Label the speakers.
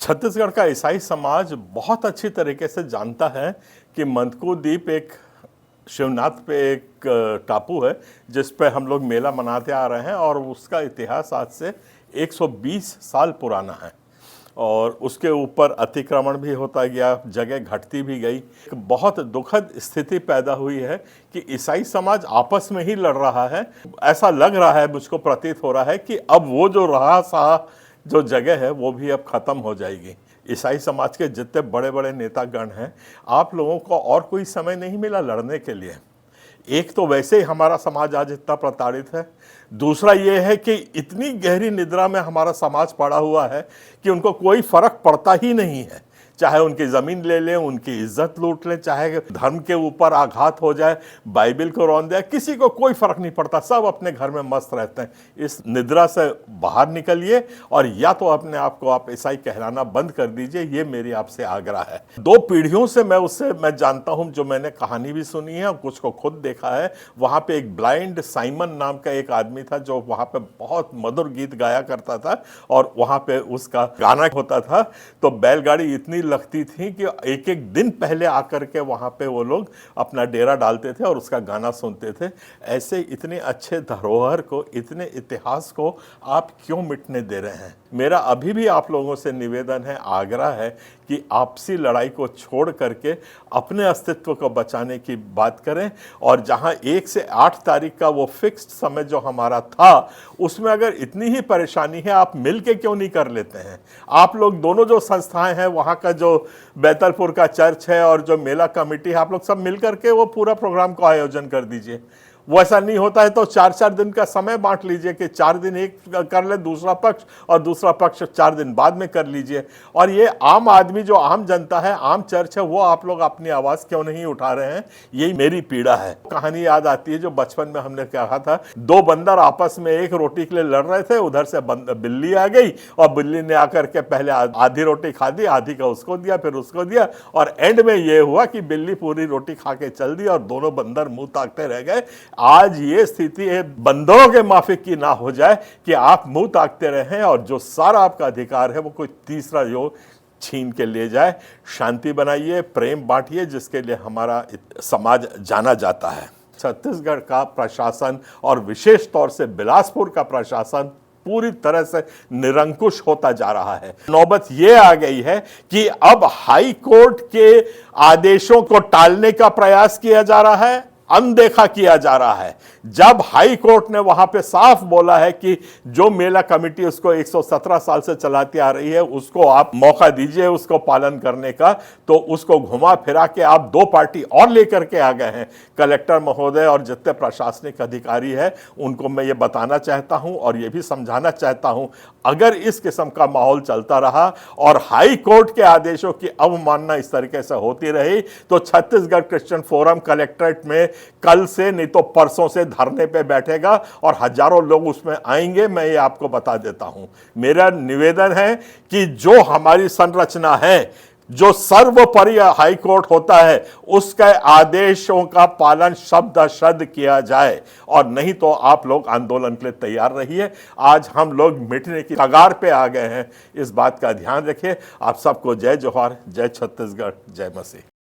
Speaker 1: छत्तीसगढ़ का ईसाई समाज बहुत अच्छी तरीके से जानता है कि मंदकू द्वीप एक शिवनाथ पे एक टापू है जिस पे हम लोग मेला मनाते आ रहे हैं और उसका इतिहास आज से 120 साल पुराना है और उसके ऊपर अतिक्रमण भी होता गया, जगह घटती भी गई। एक बहुत दुखद स्थिति पैदा हुई है कि ईसाई समाज आपस में ही लड़ रहा है। ऐसा लग रहा है, मुझको प्रतीत हो रहा है कि अब वो जो रहा सहा जो जगह है वो भी अब ख़त्म हो जाएगी। ईसाई समाज के जितने बड़े बड़े नेतागण हैं, आप लोगों को और कोई समय नहीं मिला लड़ने के लिए। एक तो वैसे ही हमारा समाज आज इतना प्रताड़ित है, दूसरा ये है कि इतनी गहरी निद्रा में हमारा समाज पड़ा हुआ है कि उनको कोई फर्क पड़ता ही नहीं है। चाहे उनकी ज़मीन ले लें, उनकी इज्जत लूट लें, चाहे धर्म के ऊपर आघात हो जाए, बाइबिल को रौंद दिया, किसी को कोई फर्क नहीं पड़ता, सब अपने घर में मस्त रहते हैं। इस निद्रा से बाहर निकलिए और या तो अपने आप को आप ईसाई कहलाना बंद कर दीजिए, ये मेरी आपसे आग्रह है। 2 पीढ़ियों से मैं जानता हूँ, जो मैंने कहानी भी सुनी है और कुछ को खुद देखा है। वहाँ पे एक ब्लाइंड साइमन नाम का एक आदमी था जो वहाँ पे बहुत मधुर गीत गाया करता था और वहाँ पे उसका गाना होता था तो बैलगाड़ी इतनी लगती थी कि एक एक दिन पहले आकर के वहाँ पे वो लोग अपना डेरा डालते थे और उसका गाना सुनते थे। ऐसे इतने अच्छे धरोहर को, इतने इतिहास को आप क्यों मिटने दे रहे हैं? मेरा अभी भी आप लोगों से निवेदन है, आग्रह है कि आपसी लड़ाई को छोड़ करके अपने अस्तित्व को बचाने की बात करें और जहां 1 से 8 तारीख का वो फिक्स्ड समय जो हमारा था, उसमें अगर इतनी ही परेशानी है, आप मिल के क्यों नहीं कर लेते हैं? आप लोग दोनों जो संस्थाएं हैं, वहां का जो बैतलपुर का चर्च है और जो मेला कमेटी है, आप लोग सब मिल करके वो पूरा प्रोग्राम को आयोजन कर दीजिए। वो ऐसा नहीं होता है तो 4-4 दिन का समय बांट लीजिए कि 4 दिन एक कर ले दूसरा पक्ष और दूसरा पक्ष 4 दिन बाद में कर लीजिए। और ये आम आदमी, जो आम जनता है, आम चर्च है, वो आप लोग अपनी आवाज़ क्यों नहीं उठा रहे हैं? यही मेरी पीड़ा है। कहानी याद आती है जो बचपन में हमने कहा था, 2 बंदर आपस में एक रोटी के लिए लड़ रहे थे। उधर से बिल्ली आ गई और बिल्ली ने आकर के पहले आधी रोटी खा दी, आधी का उसको दिया, फिर उसको दिया और एंड में ये हुआ कि बिल्ली पूरी रोटी खा के चल दी और दोनों बंदर मुंह ताकते रह गए। आज ये स्थिति है, बंदरों के माफिक की ना हो जाए कि आप मुंह ताकते रहें और जो सारा आपका अधिकार है वो कोई तीसरा जो छीन के ले जाए। शांति बनाइए, प्रेम बांटिए, जिसके लिए हमारा समाज जाना जाता है। छत्तीसगढ़ का प्रशासन और विशेष तौर से बिलासपुर का प्रशासन पूरी तरह से निरंकुश होता जा रहा है। नौबत ये आ गई है कि अब हाई कोर्ट के आदेशों को टालने का प्रयास किया जा रहा है, अनदेखा किया जा रहा है। जब हाई कोर्ट ने वहां पे साफ बोला है कि जो मेला कमेटी उसको 117 साल से चलाती आ रही है, उसको आप मौका दीजिए उसको पालन करने का, तो उसको घुमा फिरा के आप 2 पार्टी और लेकर के आ गए हैं। कलेक्टर महोदय और जितने प्रशासनिक अधिकारी हैं उनको मैं ये बताना चाहता हूं और ये भी समझाना चाहता हूं, अगर इस किस्म का माहौल चलता रहा और हाई कोर्ट के आदेशों की अवमानना इस तरीके से होती रही तो छत्तीसगढ़ क्रिश्चियन फोरम कलेक्ट्रेट में कल से नहीं तो परसों से धरने पे बैठेगा और हजारों लोग उसमें आएंगे। मैं ये आपको बता देता हूं। मेरा निवेदन है कि जो हमारी संरचना है, जो सर्वोपरि हाई कोर्ट होता है, उसके आदेशों का पालन शब्द किया जाए और नहीं तो आप लोग आंदोलन के लिए तैयार रहिए। आज हम लोग मिटने की कगार पे आ गए हैं, इस बात का ध्यान रखिए। आप सबको जय जोहार, जय छत्तीसगढ़, जय मसीह।